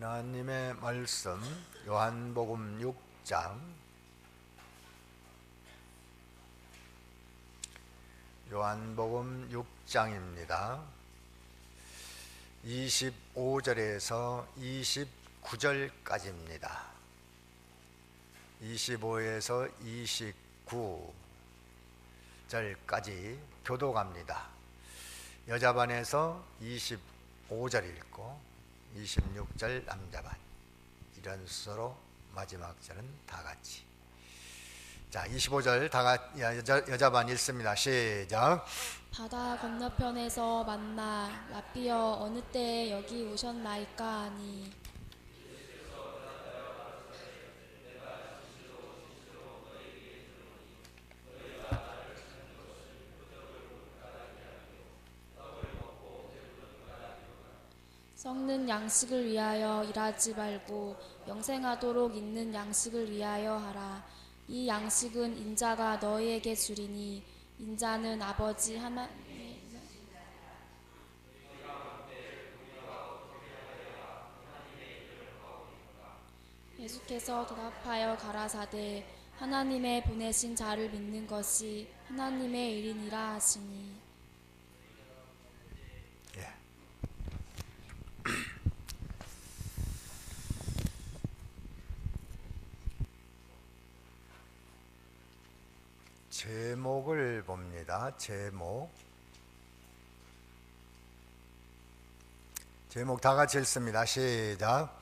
하나님의 말씀 요한복음 6장 요한복음 6장입니다. 25절에서 29절까지입니다. 25에서 29절까지 교독합니다. 여자반에서 25절 읽고 26절 남자반, 이런 순서로 마지막 절은 다 같이. 자, 25절 여자반 읽습니다. 시작. 바다 건너편에서 만나 라삐여 어느 때에 여기 오셨나이까 하니 썩는 양식을 위하여 일하지 말고 영생하도록 있는 양식을 위하여 하라. 이 양식은 인자가 너희에게 주리니 인자는 아버지 하나님. 예수께서 대답하여 가라사대 하나님의 보내신 자를 믿는 것이 하나님의 일이니라 하시니. 예. 제목을 봅니다. 제목 다 같이 읽습니다. 시작.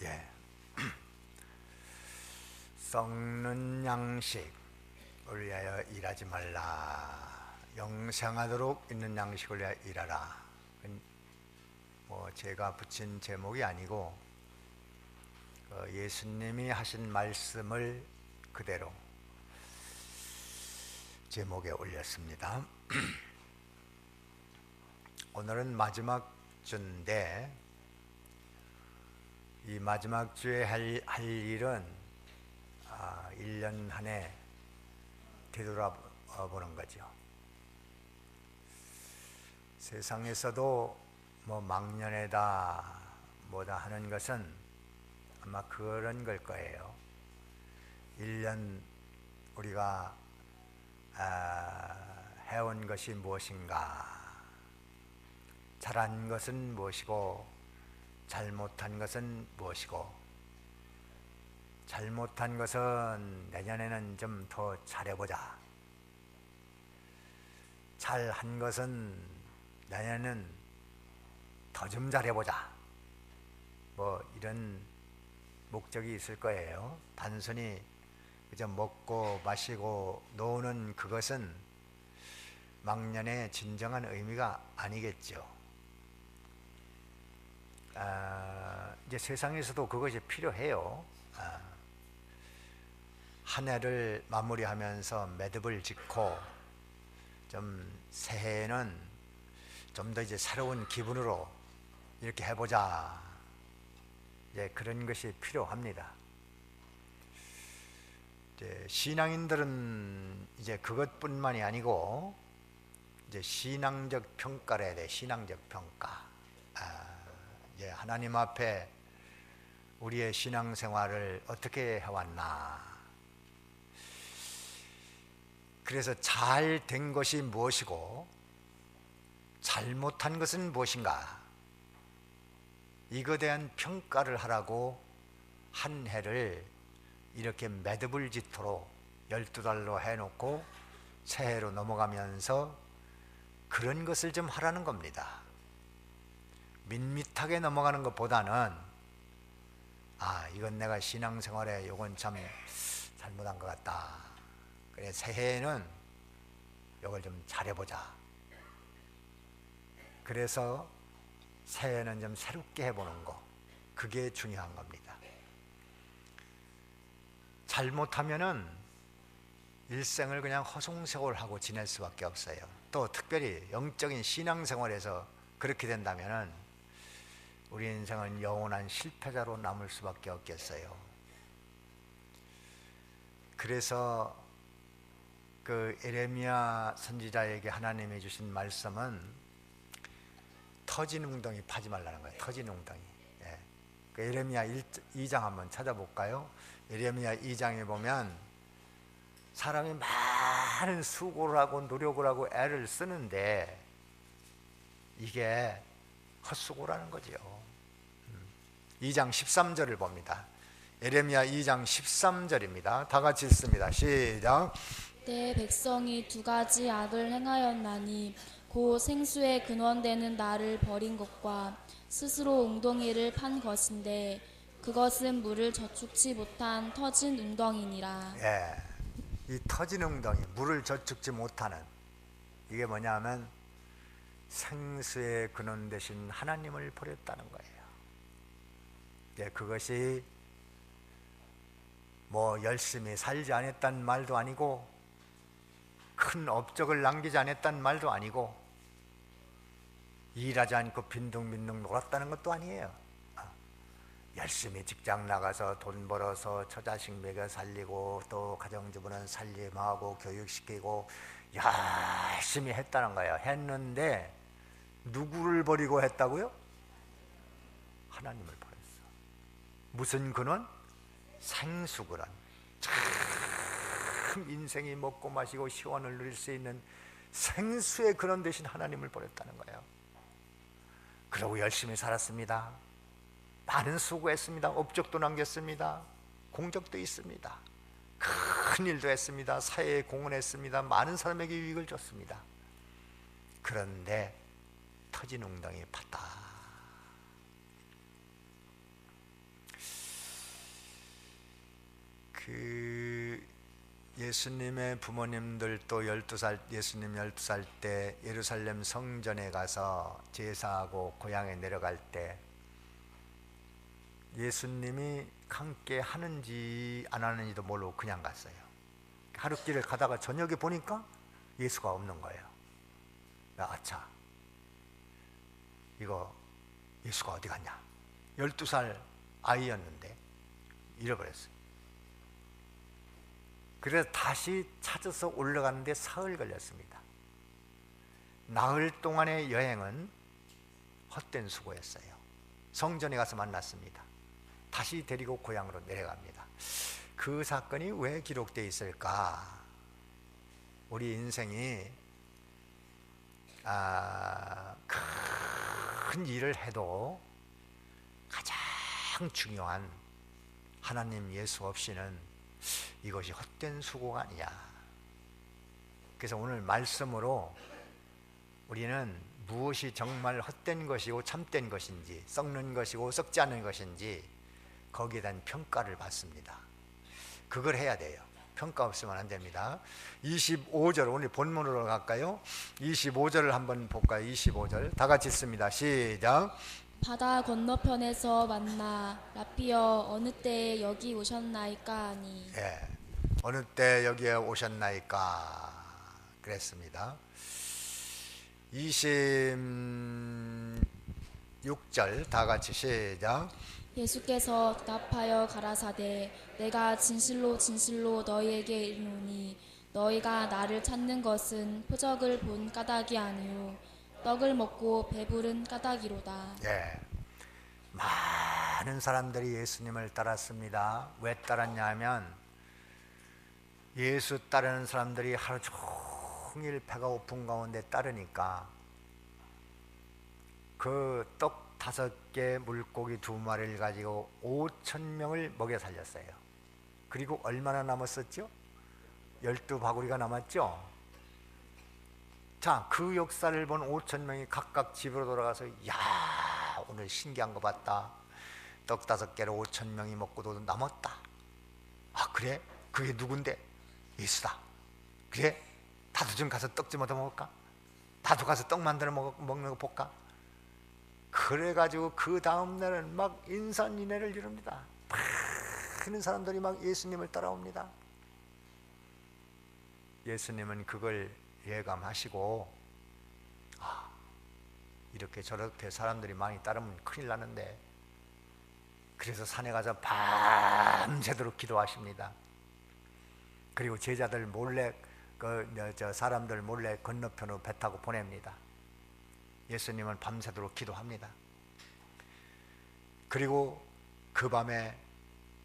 예. 썩는 양식을 위하여 일하지 말라. 영생하도록 있는 양식을 위하여 일하라. 제가 붙인 제목이 아니고 예수님이 하신 말씀을 그대로 제목에 올렸습니다. 오늘은 마지막 주인데 이 마지막 주에 할 일은 1년 한 해 되돌아보는 거죠. 세상에서도 막년회다 뭐다 하는 것은 아마 그런 걸 거예요. 1년 우리가 해온 것이 무엇인가, 잘한 것은 무엇이고 잘못한 것은 무엇이고, 잘못한 것은 내년에는 좀 더 잘해보자, 잘한 것은 내년에는 더 좀 잘해보자, 이런 목적이 있을 거예요. 단순히 그저 먹고 마시고 노는 그것은 막년의 진정한 의미가 아니겠죠. 이제 세상에서도 그것이 필요해요. 한 해를 마무리하면서 매듭을 짓고 좀 새해에는 좀 더 이제 새로운 기분으로 이렇게 해보자, 이제 그런 것이 필요합니다. 이제 신앙인들은 이제 그것뿐만이 아니고 이제 신앙적 평가를 해야 돼. 신앙적 평가. 이제 하나님 앞에 우리의 신앙생활을 어떻게 해왔나, 그래서 잘 된 것이 무엇이고 잘못한 것은 무엇인가, 이거에 대한 평가를 하라고 한 해를 이렇게 매듭을 짓도록 12달로 해놓고 새해로 넘어가면서 그런 것을 좀 하라는 겁니다. 밋밋하게 넘어가는 것보다는 이건 내가 신앙생활에 이건 참 잘못한 것 같다, 그래 새해에는 이걸 좀 잘해보자, 그래서 새해는 좀 새롭게 해보는 거, 그게 중요한 겁니다. 잘못하면은 일생을 그냥 허송세월하고 지낼 수밖에 없어요. 또 특별히 영적인 신앙생활에서 그렇게 된다면은 우리 인생은 영원한 실패자로 남을 수밖에 없겠어요. 그래서 그 예레미야 선지자에게 하나님이 주신 말씀은 터진 웅덩이 파지 말라는 거예요. 터진 웅덩이. 예. 그 예레미야 2장 한번 찾아볼까요? 예레미야 2장에 보면 사람이 많은 수고를 하고 노력을 하고 애를 쓰는데 이게 헛수고라는 거지요. 2장 13절을 봅니다. 예레미야 2장 13절입니다. 다 같이 읽습니다. 시작. 내 백성이 두 가지 악을 행하였나니 곧 생수의 근원되는 나를 버린 것과 스스로 웅덩이를 판 것인데 그것은 물을 저축치 못한 터진 웅덩이니라. 예. 이 터진 웅덩이, 물을 저축지 못하는, 이게 뭐냐면 생수의 근원 되신 하나님을 버렸다는 거예요. 예, 그것이 뭐 열심히 살지 않았단 말도 아니고 큰 업적을 남기지 않았단 말도 아니고 일하지 않고 빈둥빈둥 놀았다는 것도 아니에요. 열심히 직장 나가서 돈 벌어서 처자식 먹여 살리고 또 가정주부는 살림하고 교육시키고 열심히 했다는 거예요. 했는데 누구를 버리고 했다고요? 하나님을 버렸어. 무슨 근원? 생수 근원. 참 인생이 먹고 마시고 시원을 누릴 수 있는 생수의 근원 되신 하나님을 버렸다는 거예요. 그러고 열심히 살았습니다. 많은 수고했습니다. 업적도 남겼습니다. 공적도 있습니다. 큰 일도 했습니다. 사회에 공헌했습니다. 많은 사람에게 유익을 줬습니다. 그런데 터진 웅덩이 팠다. 그 예수님의 부모님들도 12살, 예수님 12살 때 예루살렘 성전에 가서 제사하고 고향에 내려갈 때 예수님이 함께 하는지 안 하는지도 모르고 그냥 갔어요. 하룻길을 가다가 저녁에 보니까 예수가 없는 거예요. 아차, 이거 예수가 어디 갔냐? 12살 아이였는데 잃어버렸어요. 그래서 다시 찾아서 올라가는데 사흘 걸렸습니다. 나흘 동안의 여행은 헛된 수고였어요. 성전에 가서 만났습니다. 다시 데리고 고향으로 내려갑니다. 그 사건이 왜 기록되어 있을까? 우리 인생이 큰 일을 해도 가장 중요한 하나님 예수 없이는 이것이 헛된 수고가 아니야. 그래서 오늘 말씀으로 우리는 무엇이 정말 헛된 것이고 참된 것인지, 썩는 것이고 썩지 않는 것인지 거기에 대한 평가를 받습니다. 그걸 해야 돼요. 평가 없으면 안 됩니다. 25절, 오늘 본문으로 갈까요? 25절을 한번 볼까요? 25절 다 같이 읽습니다. 시작. 바다 건너편에서 만나 라삐여 어느 때에 여기 오셨나이까 하니. 예, 어느 때 여기에 오셨나이까 그랬습니다. 26절 다 같이 시작. 예수께서 대답하여 가라사대 내가 진실로 진실로 너희에게 이르노니 너희가 나를 찾는 것은 표적을 본 까닭이 아니요 떡을 먹고 배부른 까닭이로다. 예, 많은 사람들이 예수님을 따랐습니다. 왜 따랐냐 하면 예수 따르는 사람들이 하루 종일 배가 고픈 가운데 따르니까 그 떡 5개 물고기 2마리를 가지고 5,000명을 먹여 살렸어요. 그리고 얼마나 남았었죠? 12바구리가 남았죠? 자, 그 역사를 본 5,000명이 각각 집으로 돌아가서 야, 오늘 신기한 거 봤다. 떡 5개를 5,000명이 먹고도 남았다. 아, 그래? 그게 누군데? 예수다. 그래? 나도 좀 가서 떡 좀 얻어 먹을까? 나도 가서 떡 만들어 먹는 거 볼까? 그래가지고 그 다음날은 막 인산인해를 이룹니다. 많은 사람들이 막 예수님을 따라옵니다. 예수님은 그걸 예감하시고 이렇게 저렇게 사람들이 많이 따르면 큰일 나는데, 그래서 산에 가서 밤새도록 기도하십니다. 그리고 제자들 몰래 저 사람들 몰래 건너편으로 배 타고 보냅니다. 예수님은 밤새도록 기도합니다. 그리고 그 밤에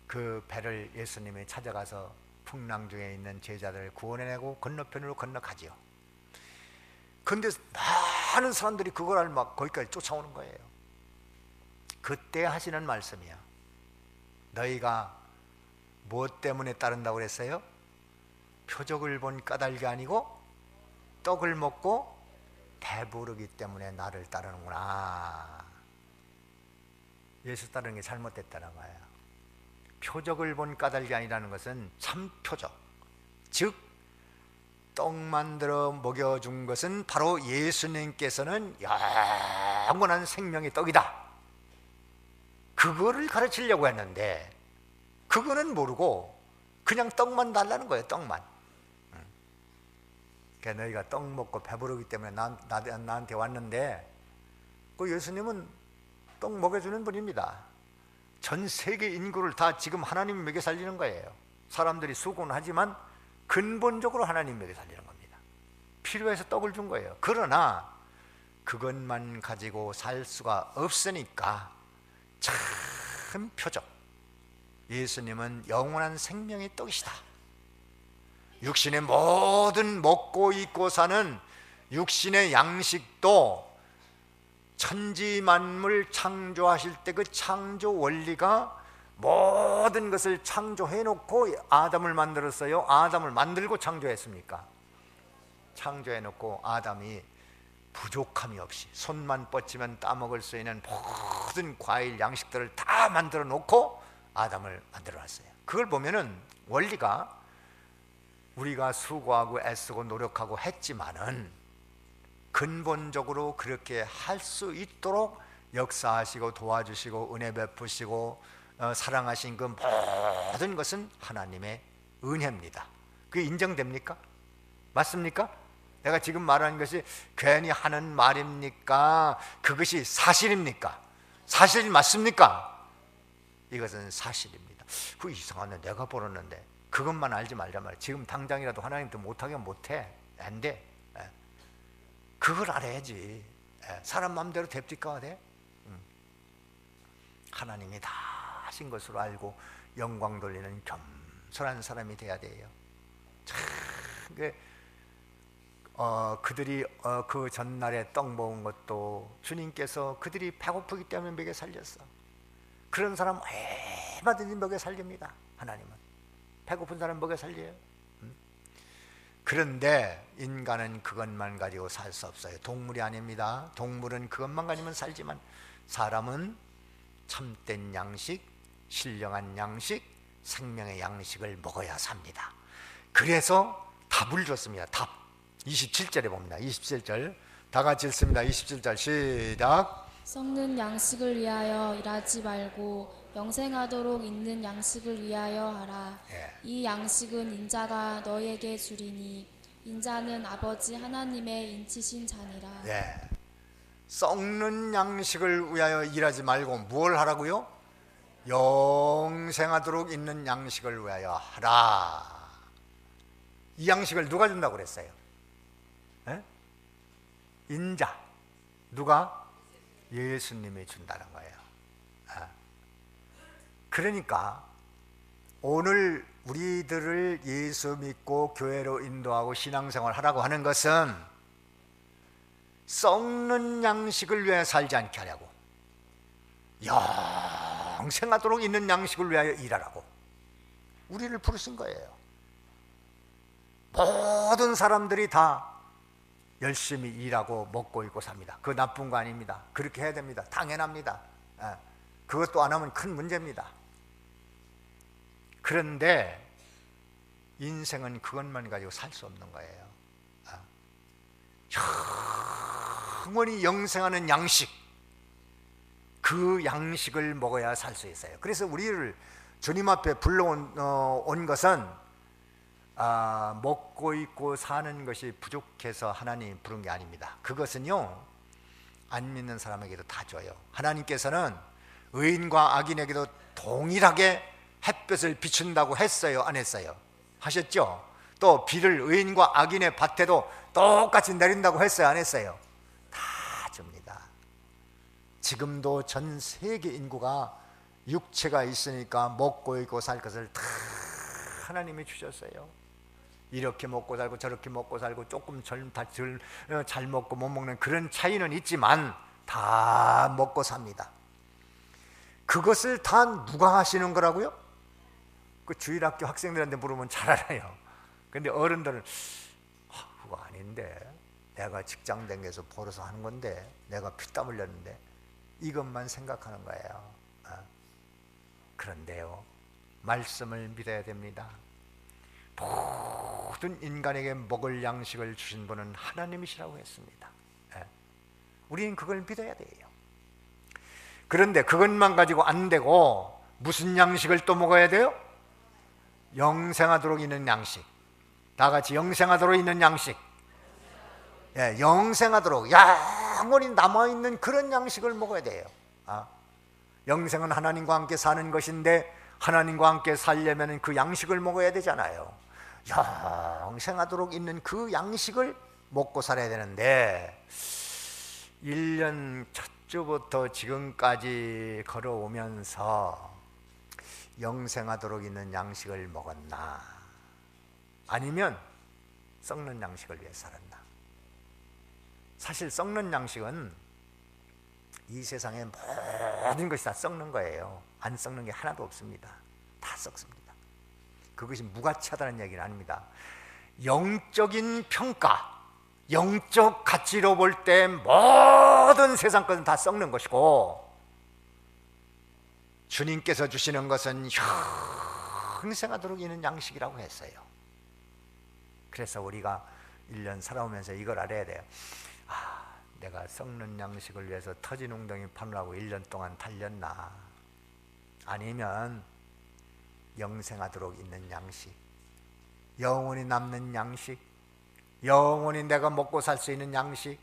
그 배를 예수님이 찾아가서 풍랑 중에 있는 제자들을 구원해내고 건너편으로 건너가지요. 근데 많은 사람들이 그걸 막 거기까지 쫓아오는 거예요. 그때 하시는 말씀이야. 너희가 무엇 때문에 따른다고 그랬어요? 표적을 본 까닭이 아니고 떡을 먹고 배부르기 때문에 나를 따르는구나. 예수 따르는 게 잘못됐다는 거예요. 표적을 본 까닭이 아니라는 것은 참 표적, 즉 떡 만들어 먹여준 것은 바로 예수님께서는 영원한 생명의 떡이다, 그거를 가르치려고 했는데 그거는 모르고 그냥 떡만 달라는 거예요. 떡만. 그러니까 너희가 떡 먹고 배부르기 때문에 나한테 왔는데, 그 예수님은 떡 먹여주는 분입니다. 전 세계 인구를 다 지금 하나님 먹여 살리는 거예요. 사람들이 수고는 하지만 근본적으로 하나님 먹여 살리는 겁니다. 필요해서 떡을 준 거예요. 그러나 그것만 가지고 살 수가 없으니까 참 표적, 예수님은 영원한 생명의 떡이시다. 육신의 모든 먹고 입고 사는 육신의 양식도 천지만물 창조하실 때 그 창조 원리가 모든 것을 창조해 놓고 아담을 만들었어요? 아담을 만들고 창조했습니까? 창조해 놓고 아담이 부족함이 없이 손만 뻗치면 따먹을 수 있는 모든 과일 양식들을 다 만들어 놓고 아담을 만들어 놨어요. 그걸 보면은 원리가 우리가 수고하고 애쓰고 노력하고 했지만은 근본적으로 그렇게 할 수 있도록 역사하시고 도와주시고 은혜 베푸시고 사랑하신 그 모든 것은 하나님의 은혜입니다. 그게 인정됩니까? 맞습니까? 내가 지금 말하는 것이 괜히 하는 말입니까? 그것이 사실입니까? 사실이 맞습니까? 이것은 사실입니다. 그 이상하네, 내가 벌었는데 그것만 알지 말자 말이야. 지금 당장이라도 하나님도 못하게 못해, 안 돼. 그걸 알아야지. 사람 마음대로 됩니까? 돼? 하나님이 다 하신 것으로 알고 영광 돌리는 겸손한 사람이 돼야 돼요. 참, 그들이 그 전날에 떡 먹은 것도 주님께서 그들이 배고프기 때문에 먹여 살렸어. 그런 사람 얼마든지 먹여 살립니다. 하나님은 배고픈 사람 먹여 살려요. 그런데 인간은 그것만 가지고 살 수 없어요. 동물이 아닙니다. 동물은 그것만 가지면 살지만 사람은 참된 양식, 신령한 양식, 생명의 양식을 먹어야 삽니다. 그래서 답을 줬습니다. 답 27절에 봅니다. 27절 다 같이 읽습니다. 27절 시작. 썩는 양식을 위하여 일하지 말고 영생하도록 있는 양식을 위하여 하라. 이 양식은 인자가 너에게 주리니 인자는 아버지 하나님의 인치신 자니라. 썩는 양식을 위하여 일하지 말고 뭘 하라고요? 영생하도록 있는 양식을 위하여 하라. 이 양식을 누가 준다고 그랬어요? 인자. 누가? 예수님이 준다는 거예요. 그러니까 오늘 우리들을 예수 믿고 교회로 인도하고 신앙생활 하라고 하는 것은 썩는 양식을 위해 살지 않게 하려고, 영생하도록 있는 양식을 위하여 일하라고 우리를 부르신 거예요. 모든 사람들이 다 열심히 일하고 먹고 입고 삽니다. 그거 나쁜 거 아닙니다. 그렇게 해야 됩니다. 당연합니다. 그것도 안 하면 큰 문제입니다. 그런데 인생은 그것만 가지고 살 수 없는 거예요. 영원히 영생하는 양식, 그 양식을 먹어야 살 수 있어요. 그래서 우리를 주님 앞에 불러온 것은 먹고 입고 사는 것이 부족해서 하나님이 부른 게 아닙니다. 그것은요, 안 믿는 사람에게도 다 줘요. 하나님께서는 의인과 악인에게도 동일하게 햇볕을 비춘다고 했어요? 안 했어요? 하셨죠? 또 비를 의인과 악인의 밭에도 똑같이 내린다고 했어요, 안 했어요? 다 줍니다. 지금도 전 세계 인구가 육체가 있으니까 먹고 있고 살 것을 다 하나님이 주셨어요. 이렇게 먹고 살고 저렇게 먹고 살고 조금 잘 먹고 못 먹는 그런 차이는 있지만 다 먹고 삽니다. 그것을 다 누가 하시는 거라고요? 그 주일학교 학생들한테 물으면 잘 알아요. 근데 어른들은 그거 아닌데, 내가 직장 다녀서 벌어서 하는 건데, 내가 피땀 흘렸는데, 이것만 생각하는 거예요. 그런데요, 말씀을 믿어야 됩니다. 모든 인간에게 먹을 양식을 주신 분은 하나님이시라고 했습니다. 우리는 그걸 믿어야 돼요. 그런데 그것만 가지고 안 되고 무슨 양식을 또 먹어야 돼요? 영생하도록 있는 양식. 다 같이 영생하도록 있는 양식. 영생하도록 영원히 남아있는 그런 양식을 먹어야 돼요. 영생은 하나님과 함께 사는 것인데, 하나님과 함께 살려면 그 양식을 먹어야 되잖아요. 영생하도록 있는 그 양식을 먹고 살아야 되는데, 1년 첫 주부터 지금까지 걸어오면서 영생하도록 있는 양식을 먹었나, 아니면 썩는 양식을 위해 살았나? 사실 썩는 양식은 이 세상의 모든 것이 다 썩는 거예요. 안 썩는 게 하나도 없습니다. 다 썩습니다. 그것이 무가치하다는 얘기는 아닙니다. 영적인 평가, 영적 가치로 볼 때 모든 세상 것은 다 썩는 것이고, 주님께서 주시는 것은 영생하도록 있는 양식이라고 했어요. 그래서 우리가 1년 살아오면서 이걸 알아야 돼요. 내가 썩는 양식을 위해서 터진 웅덩이 파느라고 1년 동안 달렸나, 아니면 영생하도록 있는 양식, 영원히 남는 양식, 영원히 내가 먹고 살 수 있는 양식,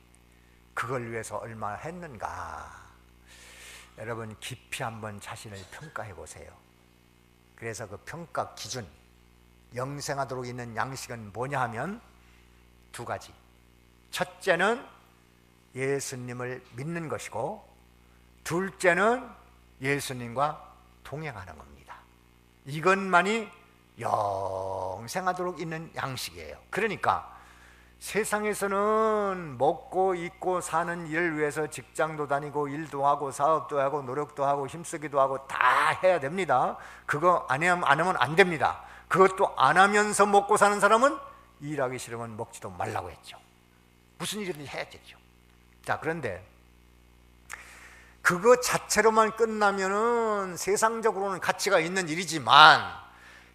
그걸 위해서 얼마나 했는가. 여러분 깊이 한번 자신을 평가해 보세요. 그래서 그 평가 기준, 영생하도록 있는 양식은 뭐냐 하면 두 가지. 첫째는 예수님을 믿는 것이고, 둘째는 예수님과 동행하는 겁니다. 이것만이 영생하도록 있는 양식이에요. 그러니까 세상에서는 먹고 입고 사는 일을 위해서 직장도 다니고 일도 하고 사업도 하고 노력도 하고 힘쓰기도 하고 다 해야 됩니다. 그거 안 하면 안 됩니다. 그것도 안 하면서 먹고 사는 사람은 일하기 싫으면 먹지도 말라고 했죠. 무슨 일이든지 해야 되죠. 자, 그런데 그거 자체로만 끝나면은 세상적으로는 가치가 있는 일이지만,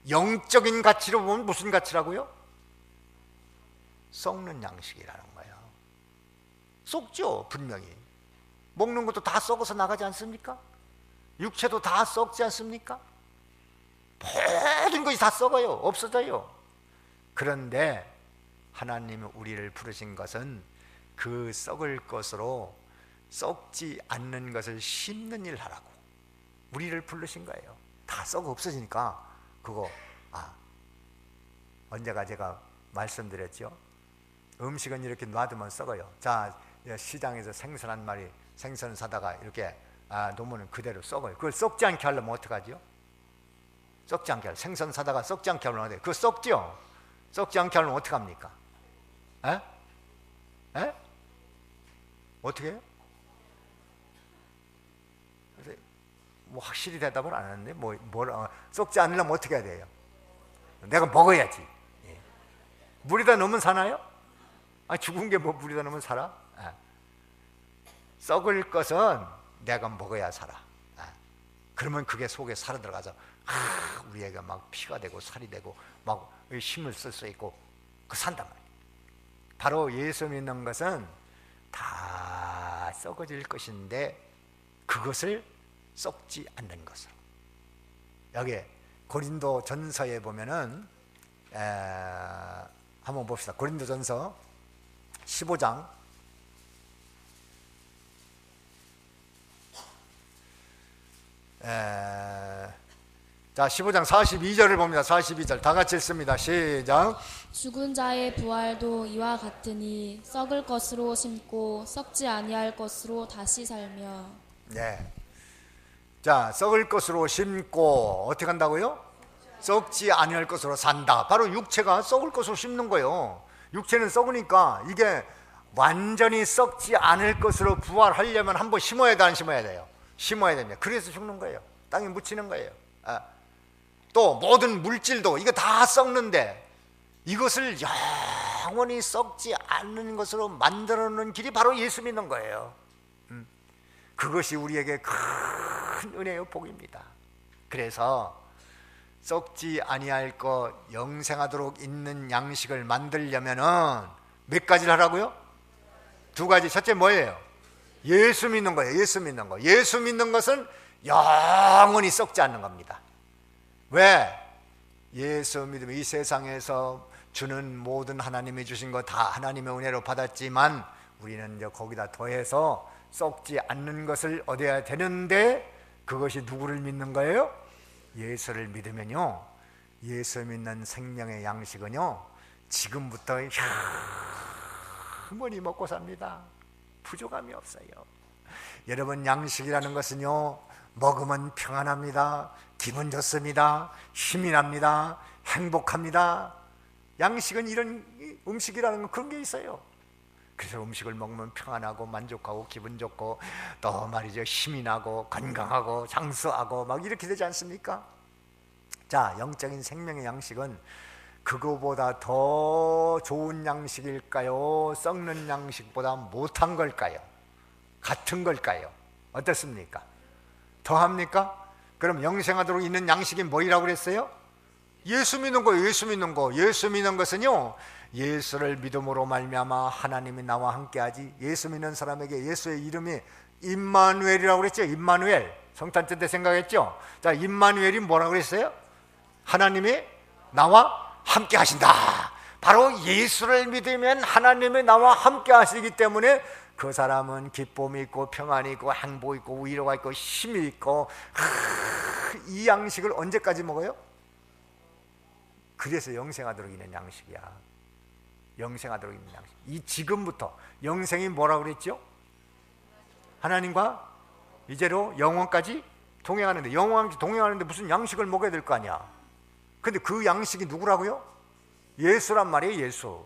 영적인 가치로 보면 무슨 가치라고요? 썩는 양식이라는 거예요. 썩죠, 분명히. 먹는 것도 다 썩어서 나가지 않습니까? 육체도 다 썩지 않습니까? 모든 것이 다 썩어요. 없어져요. 그런데 하나님이 우리를 부르신 것은 그 썩을 것으로 썩지 않는 것을 심는 일 하라고 우리를 부르신 거예요. 다 썩어 없어지니까 그거 언제가 제가 말씀드렸죠. 음식은 이렇게 놔두면 썩어요. 자, 시장에서 생선 한 마리, 생선 사다가 이렇게 놓으면 그대로 썩어요. 그걸 썩지 않게 하려면 어떡하죠? 썩지 않게 하려면, 생선 사다가 썩지 않게 하려면 그거 썩죠? 썩지 않게 하려면 어떡합니까? 어떻게 해요? 뭐 확실히 대답을 안 하는데 썩지 않으려면 어떻게 해야 돼요? 내가 먹어야지. 물에다 넣으면 사나요? 죽은 게 뭐 물에다 넣으면 살아? 썩을 것은 내가 먹어야 살아. 그러면 그게 속에 살아 들어가서 우리에게 막 피가 되고 살이 되고 막 힘을 쓸 수 있고 산단 말이에요. 바로 예수 믿는 것은 다 썩어질 것인데, 그것을 썩지 않는 것으로. 여기 고린도 전서에 보면은 한번 봅시다. 고린도 전서 15장 자, 15장 42절을 봅니다. 42절 다 같이 읽습니다. 시작. 죽은 자의 부활도 이와 같으니 썩을 것으로 심고 썩지 아니할 것으로 다시 살며. 네. 자, 썩을 것으로 심고 어떻게 한다고요? 썩지 아니할 것으로 산다. 바로 육체가 썩을 것으로 심는 거예요. 육체는 썩으니까 이게 완전히 썩지 않을 것으로 부활하려면 한번 심어야 돼, 안 심어야 돼요? 심어야 됩니다. 그래서 죽는 거예요. 땅에 묻히는 거예요. 또 모든 물질도 이거 다 썩는데 이것을 영원히 썩지 않는 것으로 만들어 놓은 길이 바로 예수 믿는 거예요. 그것이 우리에게 큰 은혜요 복입니다. 그래서 썩지 아니할 것 영생하도록 있는 양식을 만들려면은 몇 가지를 하라고요? 두 가지. 첫째 뭐예요? 예수 믿는 거예요. 예수 믿는 거. 예수 믿는 것은 영원히 썩지 않는 겁니다. 왜? 예수 믿으면 이 세상에서 주는 모든 하나님이 주신 거 다 하나님의 은혜로 받았지만 우리는 이제 거기다 더해서 썩지 않는 것을 얻어야 되는데 그것이 누구를 믿는 거예요? 예수를 믿으면요, 예수 믿는 생명의 양식은요 지금부터 영원히 먹고 삽니다. 부족함이 없어요. 여러분, 양식이라는 것은요 먹으면 평안합니다. 기분 좋습니다. 힘이 납니다. 행복합니다. 양식은 이런 음식이라는 건 그런 게 있어요. 그래서 음식을 먹으면 평안하고 만족하고 기분 좋고 또 말이죠 힘이 나고 건강하고 장수하고 막 이렇게 되지 않습니까? 자, 영적인 생명의 양식은 그거보다 더 좋은 양식일까요? 썩는 양식보다 못한 걸까요? 같은 걸까요? 어떻습니까? 더합니까? 그럼 영생하도록 있는 양식이 뭐라고 그랬어요? 예수 믿는 거예요. 예수 믿는 거. 예수 믿는 것은요 예수를 믿음으로 말미암아 하나님이 나와 함께하지. 예수 믿는 사람에게 예수의 이름이 임마누엘이라고 그랬죠. 임마누엘. 성탄절 때 생각했죠. 자, 임마누엘이 뭐라고 그랬어요? 하나님이 나와 함께 하신다. 바로 예수를 믿으면 하나님이 나와 함께 하시기 때문에 그 사람은 기쁨이 있고 평안이 있고 행복이 있고 위로가 있고 힘이 있고. 이 양식을 언제까지 먹어요? 그래서 영생하도록 있는 양식이야. 영생하도록 있는 양식. 이 지금부터 영생이 뭐라고 그랬죠? 하나님과 이제로 영원까지 동행하는데, 영원까지 동행하는데 무슨 양식을 먹어야 될 거 아니야. 근데 그 양식이 누구라고요? 예수란 말이에요. 예수.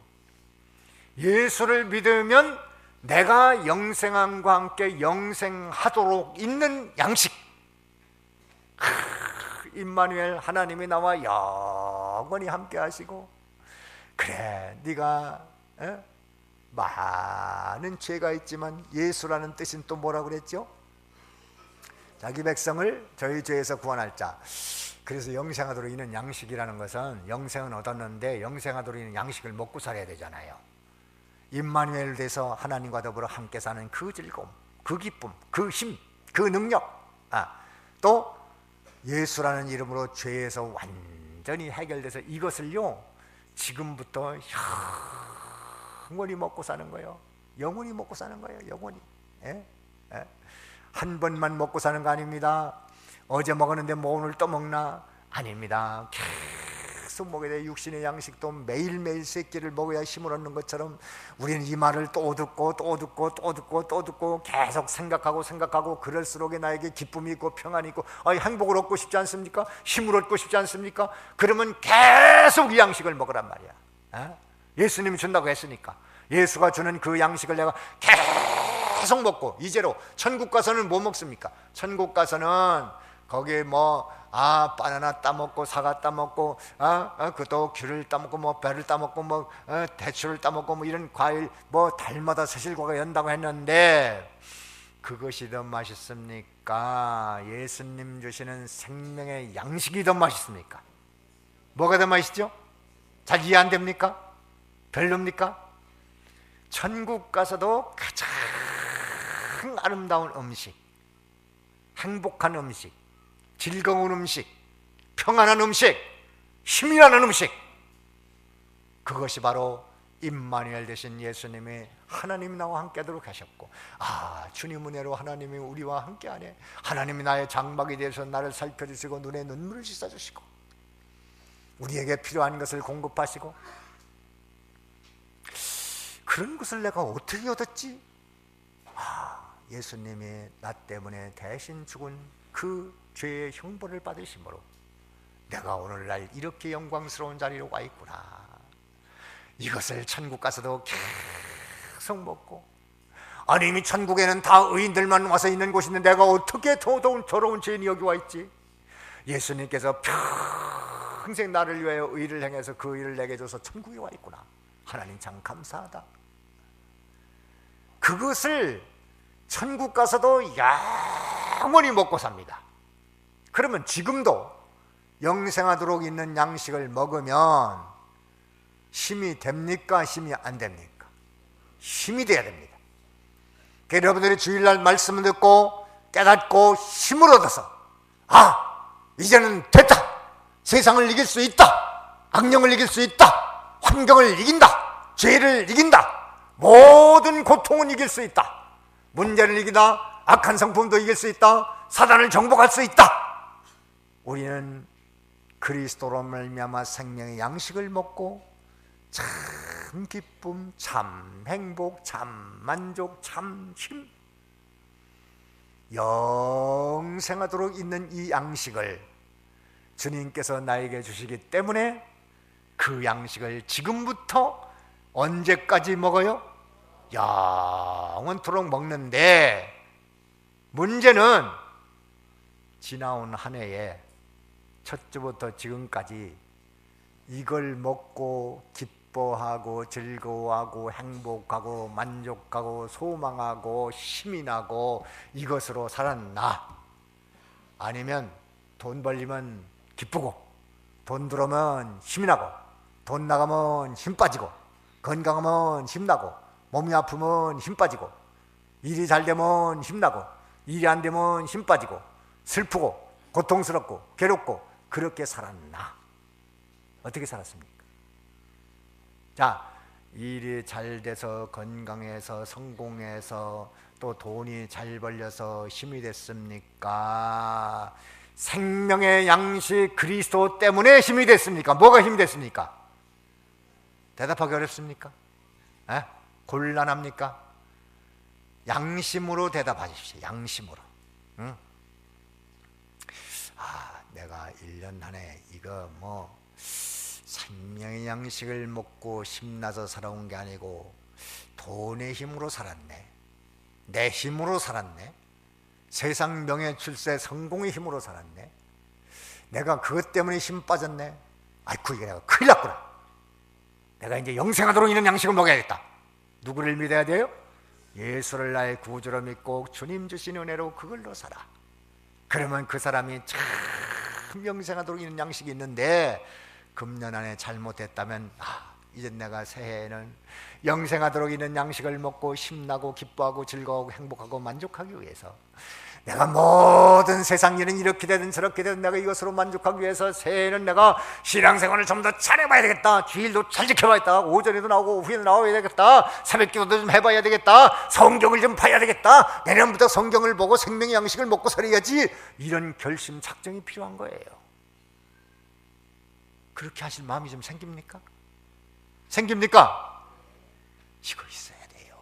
예수를 믿으면 내가 영생함과 함께 영생하도록 있는 양식. 임마누엘, 하나님이 나와 영원히 함께 하시고. 그래, 네가 많은 죄가 있지만 예수라는 뜻은 또 뭐라고 그랬죠? 자기 백성을 저희 죄에서 구원할 자. 그래서 영생하도록 있는 양식이라는 것은 영생은 얻었는데 영생하도록 있는 양식을 먹고 살아야 되잖아요. 임마누엘 돼서 하나님과 더불어 함께 사는 그 즐거움, 그 기쁨, 그 힘, 그 능력. 또 예수라는 이름으로 죄에서 완전히 해결돼서 이것을요 지금부터 영원히 먹고 사는 거예요. 영원히 먹고 사는 거예요. 영원히. 한 번만 먹고 사는 거 아닙니다. 어제 먹었는데 뭐 오늘 또 먹나? 아닙니다. 계속 먹어야 돼. 육신의 양식도 매일매일 세 끼를 먹어야 힘을 얻는 것처럼 우리는 이 말을 또 듣고 또 듣고 또 듣고 또 듣고 계속 생각하고 그럴수록 나에게 기쁨이 있고 평안이 있고 행복을 얻고 싶지 않습니까? 힘을 얻고 싶지 않습니까? 그러면 계속 이 양식을 먹으란 말이야. 예수님이 준다고 했으니까 예수가 주는 그 양식을 내가 계속 먹고, 이제로 천국 가서는 뭐 먹습니까? 천국 가서는 거기에 바나나 따먹고 사과 따먹고 그또 귤을 따먹고 뭐 배를 따먹고 뭐 대추를 따먹고 뭐 이런 과일 달마다 새실과가 연다고 했는데 그것이 더 맛있습니까? 예수님 주시는 생명의 양식이 더 맛있습니까? 뭐가 더 맛있죠? 잘 이해 안 됩니까? 별로입니까? 천국 가서도 가장 아름다운 음식, 행복한 음식, 즐거운 음식, 평안한 음식, 힘이 나는 음식, 그것이 바로 임마누엘 되신 예수님이 하나님이 나와 함께하도록 하셨고, 주님 은혜로 하나님이 우리와 함께하네. 하나님이 나의 장막이 되어서 나를 살펴주시고 눈에 눈물을 씻어주시고 우리에게 필요한 것을 공급하시고 그런 것을 내가 어떻게 얻었지? 예수님이 나 때문에 대신 죽은 그 죄의 형벌을 받으심으로 내가 오늘날 이렇게 영광스러운 자리로 와 있구나. 이것을 천국 가서도 계속 먹고, 아니 이미 천국에는 다 의인들만 와서 있는 곳인데 내가 어떻게 더러운 죄인이 여기 와 있지? 예수님께서 평생 나를 위하여 의를 행해서 그 의를 내게 줘서 천국에 와 있구나. 하나님 참 감사하다. 그것을 천국 가서도 영원히 먹고 삽니다. 그러면 지금도 영생하도록 있는 양식을 먹으면 힘이 됩니까? 힘이 안 됩니까? 힘이 돼야 됩니다. 그러니까 여러분들이 주일날 말씀을 듣고 깨닫고 힘을 얻어서 이제는 됐다. 세상을 이길 수 있다. 악령을 이길 수 있다. 환경을 이긴다. 죄를 이긴다. 모든 고통은 이길 수 있다. 문제를 이기다. 악한 성품도 이길 수 있다. 사단을 정복할 수 있다. 우리는 그리스도로 말미암아 생명의 양식을 먹고 참 기쁨, 참 행복, 참 만족, 참 힘, 영생하도록 있는 이 양식을 주님께서 나에게 주시기 때문에 그 양식을 지금부터 언제까지 먹어요? 영원토록 먹는데, 문제는 지나온 한 해에 첫 주부터 지금까지 이걸 먹고 기뻐하고 즐거워하고 행복하고 만족하고 소망하고 힘이 나고 이것으로 살았나? 아니면 돈 벌리면 기쁘고 돈 들어오면 힘이 나고 돈 나가면 힘 빠지고 건강하면 힘 나고 몸이 아프면 힘 빠지고 일이 잘 되면 힘 나고 일이 안 되면 힘 빠지고 슬프고 고통스럽고 괴롭고 그렇게 살았나? 어떻게 살았습니까? 자, 일이 잘 돼서 건강해서 성공해서 또 돈이 잘 벌려서 힘이 됐습니까? 생명의 양식 그리스도 때문에 힘이 됐습니까? 뭐가 힘이 됐습니까? 대답하기 어렵습니까? 곤란합니까? 양심으로 대답하십시오. 양심으로. 응? 내가 1년 안에 이거 생명의 양식을 먹고 힘나서 살아온 게 아니고 돈의 힘으로 살았네. 내 힘으로 살았네. 세상 명예 출세 성공의 힘으로 살았네. 내가 그것 때문에 힘 빠졌네. 아이쿠, 이게 내가 큰일 났구나. 내가 이제 영생하도록 있는 양식을 먹어야겠다. 누구를 믿어야 돼요? 예수를 나의 구주로 믿고 주님 주신 은혜로 그걸로 살아. 그러면 그 사람이 참 영생하도록 있는 양식이 있는데, 금년 안에 잘못했다면 이제 내가 새해에는 영생하도록 있는 양식을 먹고 힘나고 기뻐하고 즐거워하고 행복하고 만족하기 위해서, 내가 모든 세상 일은 이렇게 되든 저렇게 되든 내가 이것으로 만족하기 위해서 새해에는 내가 신앙생활을 좀 더 잘해봐야 되겠다. 주일도 잘 지켜봐야겠다. 오전에도 나오고 오후에도 나와야 되겠다. 새벽기도도 좀 해봐야 되겠다. 성경을 좀 봐야 되겠다. 내년부터 성경을 보고 생명의 양식을 먹고 살아야지. 이런 결심 작정이 필요한 거예요. 그렇게 하실 마음이 좀 생깁니까? 생깁니까? 이거 있어야 돼요.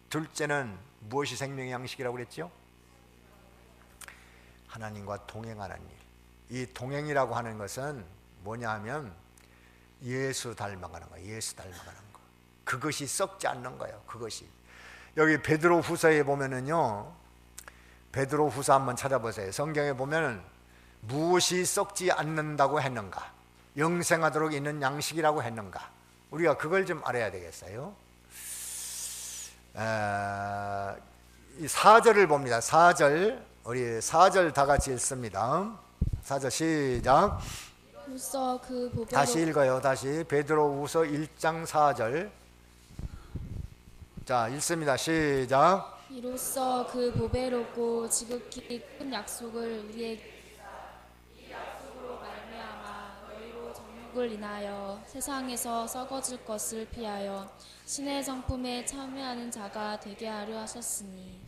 둘째는 무엇이 생명의 양식이라고 그랬죠? 하나님과 동행하는 일. 이 동행이라고 하는 것은 뭐냐 하면 예수 닮아가는 거예요. 예수 닮아가는 거. 그것이 썩지 않는 거예요. 그것이. 여기 베드로 후서에 보면은요, 베드로 후서 한번 찾아보세요. 성경에 보면은 무엇이 썩지 않는다고 했는가? 영생하도록 있는 양식이라고 했는가? 우리가 그걸 좀 알아야 되겠어요. 이 4절을 봅니다. 4절, 우리 4절 다 같이 읽습니다. 4절 시작. 후서 그 보배로 다시 읽어요. 다시 베드로후서 1장 4절. 자, 읽습니다. 시작. 이로써 그 보배롭고 지극히 큰 약속을 우리에게 너희로 정욕을 인하여 세상에서 썩어질 것을 피하여 신의 성품에 참여하는 자가 되게 하려 하셨으니.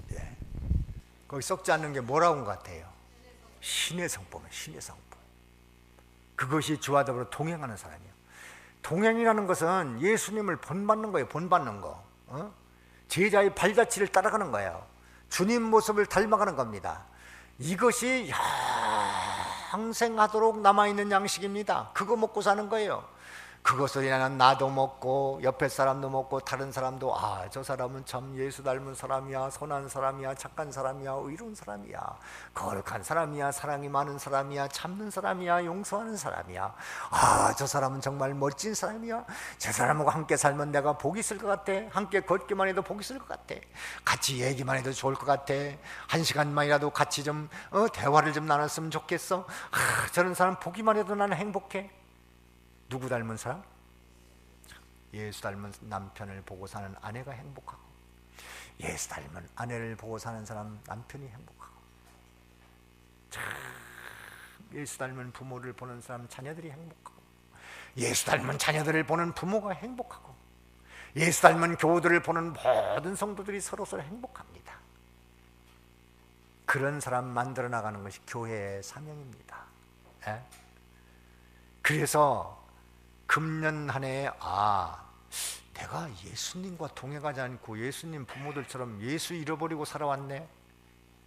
거기 썩지 않는 게 뭐라고 한 것 같아요? 신의 성품, 신의 성품. 그것이 주와 더불어 동행하는 사람이에요. 동행이라는 것은 예수님을 본받는 거예요. 본받는 거. 제자의 발자취를 따라가는 거예요. 주님 모습을 닮아가는 겁니다. 이것이 항생하도록 남아있는 양식입니다. 그거 먹고 사는 거예요. 그것을 인하여 나도 먹고 옆에 사람도 먹고 다른 사람도 저 사람은 참 예수 닮은 사람이야, 선한 사람이야, 착한 사람이야, 의로운 사람이야, 거룩한 사람이야, 사랑이 많은 사람이야, 참는 사람이야, 용서하는 사람이야, 저 사람은 정말 멋진 사람이야, 저 사람하고 함께 살면 내가 복이 있을 것 같아, 함께 걷기만 해도 복이 있을 것 같아, 같이 얘기만 해도 좋을 것 같아, 한 시간만이라도 같이 좀 대화를 좀 나눴으면 좋겠어. 저런 사람 보기만 해도 나는 행복해. 누구 닮은 사람? 예수 닮은 남편을 보고 사는 아내가 행복하고, 예수 닮은 아내를 보고 사는 사람 남편이 행복하고, 참 예수 닮은 부모를 보는 사람 자녀들이 행복하고, 예수 닮은 자녀들을 보는 부모가 행복하고, 예수 닮은 교우들을 보는 모든 성도들이 서로서로 행복합니다. 그런 사람 만들어 나가는 것이 교회의 사명입니다. 그래서 금년 한 해에 내가 예수님과 동행하지 않고 예수님 부모들처럼 예수 잃어버리고 살아왔네.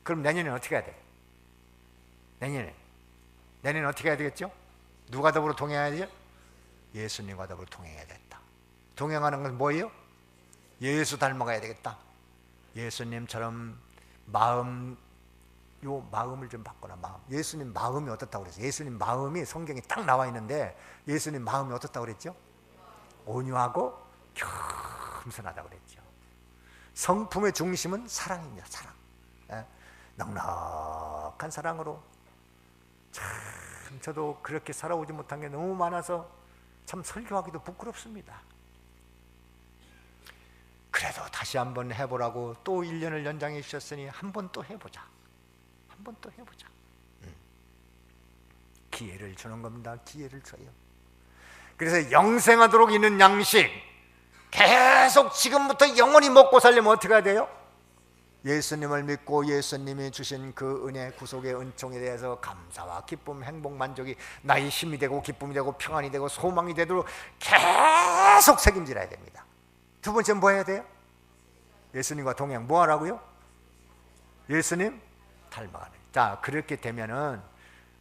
그럼 내년에는 어떻게 해야 돼? 내년에는 어떻게 해야 되겠죠? 누가 더불어 동행해야 돼요? 예수님과 더불어 동행해야겠다. 동행하는 건 뭐예요? 예수 닮아가야 되겠다. 예수님처럼 마음을 좀 바꿔라. 마음. 예수님 마음이 어떻다고 그랬어요? 예수님 마음이 성경에 딱 나와 있는데 예수님 마음이 어떻다고 그랬죠? 온유하고 겸손하다고 그랬죠. 성품의 중심은 사랑입니다. 사랑. 넉넉한 사랑으로. 참 저도 그렇게 살아오지 못한 게 너무 많아서 참 설교하기도 부끄럽습니다. 그래도 다시 한번 해보라고 또 1년을 연장해 주셨으니 한 번 또 해보자. 한번 또 해보자. 기회를 주는 겁니다. 기회를 줘요. 그래서 영생하도록 있는 양식, 계속 지금부터 영원히 먹고 살려면 어떻게 해야 돼요? 예수님을 믿고 예수님이 주신 그 은혜, 구속의 은총에 대해서 감사와 기쁨, 행복, 만족이 나의 힘이 되고 기쁨이 되고 평안이 되고 소망이 되도록 계속 책임져야 됩니다. 두 번째는 뭐 해야 돼요? 예수님과 동행. 뭐 하라고요? 예수님 닮아가는. 자, 그렇게 되면은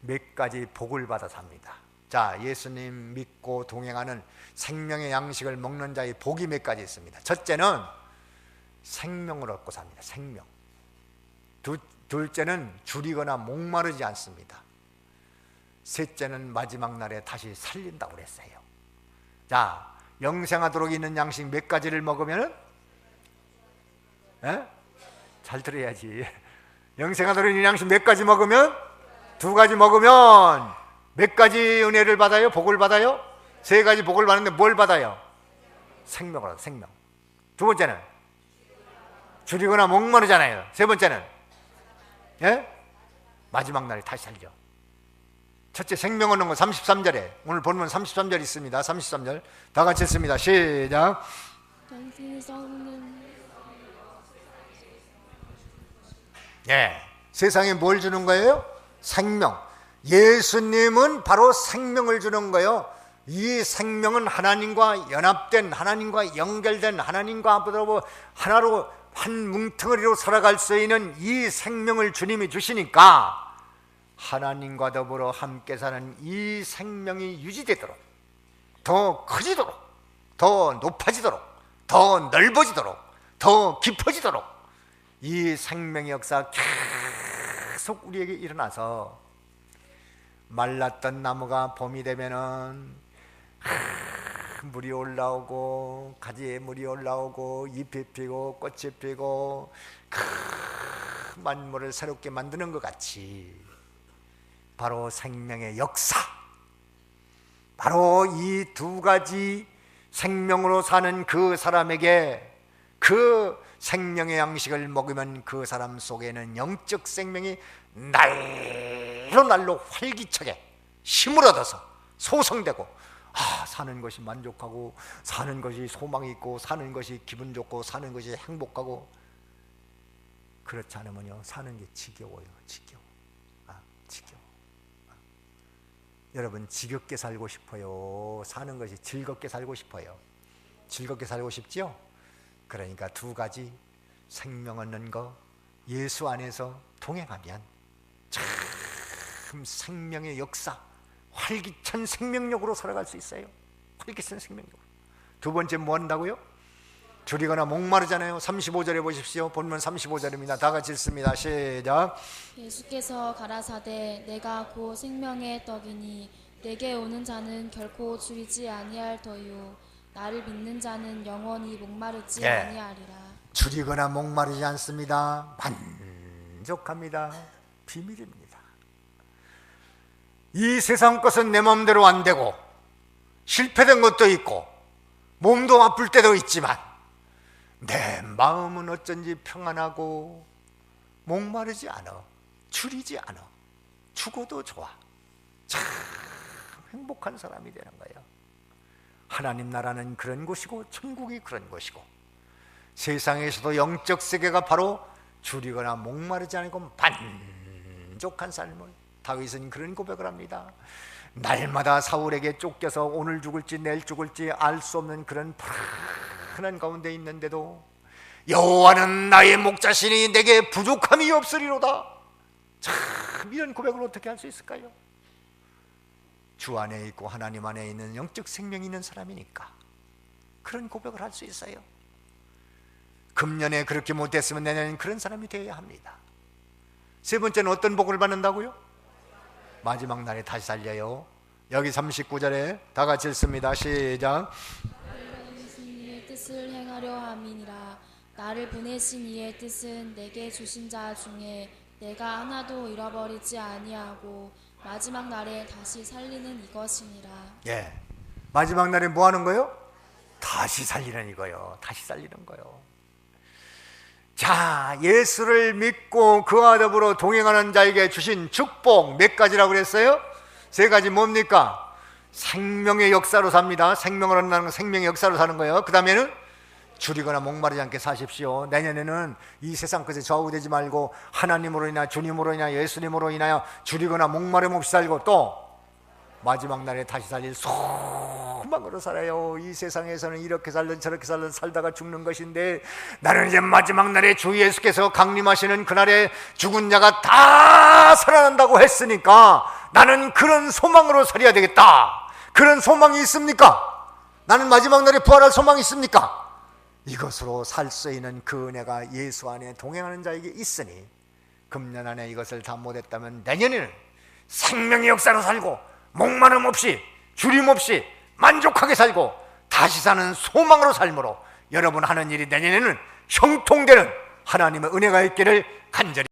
몇 가지 복을 받아 삽니다. 자, 예수님 믿고 동행하는 생명의 양식을 먹는 자의 복이 몇 가지 있습니다. 첫째는 생명을 얻고 삽니다. 생명. 둘째는 줄이거나 목마르지 않습니다. 셋째는 마지막 날에 다시 살린다고 그랬어요. 자, 영생하도록 있는 양식 몇 가지를 먹으면은 잘 들어야지. 영생하도록 있는 양식 몇 가지 먹으면? 두 가지 먹으면 몇 가지 은혜를 받아요? 복을 받아요? 세 가지 복을 받는데 뭘 받아요? 생명을 받아요. 생명. 두 번째는 줄이거나 목마르잖아요. 세 번째는 마지막 날에 다시 살죠. 첫째 생명 얻는 건 33절에, 오늘 본문 33절 있습니다. 33절 다 같이 읽습니다. 시작. 세상에 뭘 주는 거예요? 생명. 예수님은 바로 생명을 주는 거예요. 이 생명은 하나님과 연합된, 하나님과 연결된, 하나님과 하나로 한 뭉텅이로 살아갈 수 있는 이 생명을 주님이 주시니까 하나님과 더불어 함께 사는 이 생명이 유지되도록, 더 커지도록, 더 높아지도록, 더 넓어지도록, 더 깊어지도록 이 생명의 역사 계속 우리에게 일어나서 말랐던 나무가 봄이 되면은 물이 올라오고 가지에 물이 올라오고 잎이 피고 꽃이 피고 만물을 새롭게 만드는 것 같이 바로 생명의 역사, 바로 이 두 가지 생명으로 사는 그 사람에게 그 생명의 양식을 먹으면 그 사람 속에는 영적 생명이 날로 활기차게 힘을 얻어서 소성되고 사는 것이 만족하고 사는 것이 소망이 있고 사는 것이 기분 좋고 사는 것이 행복하고. 그렇지 않으면요 사는 게 지겨워요. 지겨워. 여러분 지겹게 살고 싶어요? 사는 것이 즐겁게 살고 싶어요? 즐겁게 살고 싶지요? 그러니까 두 가지, 생명 얻는 거, 예수 안에서 동행하면 참 생명의 역사, 활기찬 생명력으로 살아갈 수 있어요. 활기찬 생명력. 두 번째 뭐 한다고요? 줄이거나 목마르잖아요. 35절에 보십시오. 본문 35절입니다. 다 같이 읽습니다. 시작. 예수께서 가라사대 내가 곧 생명의 떡이니 내게 오는 자는 결코 줄이지 아니할 터요 나를 믿는 자는 영원히 목마르지 아니하리라. 줄이거나 목마르지 않습니다. 만족합니다. 비밀입니다. 이 세상 것은 내 마음대로 안 되고 실패된 것도 있고 몸도 아플 때도 있지만 내 마음은 어쩐지 평안하고 목마르지 않아, 줄이지 않아. 죽어도 좋아. 참 행복한 사람이 되는 거예요. 하나님 나라는 그런 곳이고 천국이 그런 곳이고 세상에서도 영적 세계가 바로 줄이거나 목마르지 않고 만족한 삶을, 다윗은 그런 고백을 합니다. 날마다 사울에게 쫓겨서 오늘 죽을지 내일 죽을지 알 수 없는 그런 불안한 가운데 있는데도 여호와는 나의 목자시니 내게 부족함이 없으리로다. 참 이런 고백을 어떻게 할 수 있을까요? 주 안에 있고 하나님 안에 있는 영적 생명이 있는 사람이니까 그런 고백을 할 수 있어요. 금년에 그렇게 못했으면 내년엔 그런 사람이 되어야 합니다. 세 번째는 어떤 복을 받는다고요? 마지막 날에 다시 살려요. 여기 39절에 다 같이 읽습니다. 시작. 이의 뜻을 행하려 함이니라. 나를 보내신 이의 뜻은 내게 주신 자 중에 내가 하나도 잃어버리지 아니하고 마지막 날에 다시 살리는 이것이니라. 예, 마지막 날에 뭐 하는 거요? 다시 살리는 이거요. 다시 살리는 거요. 자, 예수를 믿고 그와 더불어 동행하는 자에게 주신 축복 몇 가지라고 그랬어요? 세 가지 뭡니까? 생명의 역사로 삽니다. 생명을 얻는 건 생명의 역사로 사는 거예요. 그 다음에는 줄이거나 목마르지 않게 사십시오. 내년에는 이 세상 것에 좌우되지 말고 하나님으로 인하여, 주님으로 인하여, 예수님으로 인하여 줄이거나 목마름 없이 살고 또 마지막 날에 다시 살릴 소망으로 살아요. 이 세상에서는 이렇게 살든 저렇게 살든 살다가 죽는 것인데 나는 이제 마지막 날에 주 예수께서 강림하시는 그날에 죽은 자가 다 살아난다고 했으니까 나는 그런 소망으로 살아야 되겠다. 그런 소망이 있습니까? 나는 마지막 날에 부활할 소망이 있습니까? 이것으로 살 수 있는 그 은혜가 예수 안에 동행하는 자에게 있으니 금년 안에 이것을 다 못했다면 내년에는 생명의 역사로 살고 목마름 없이 주림 없이 만족하게 살고 다시 사는 소망으로 삶으로 여러분 하는 일이 내년에는 형통되는 하나님의 은혜가 있기를 간절히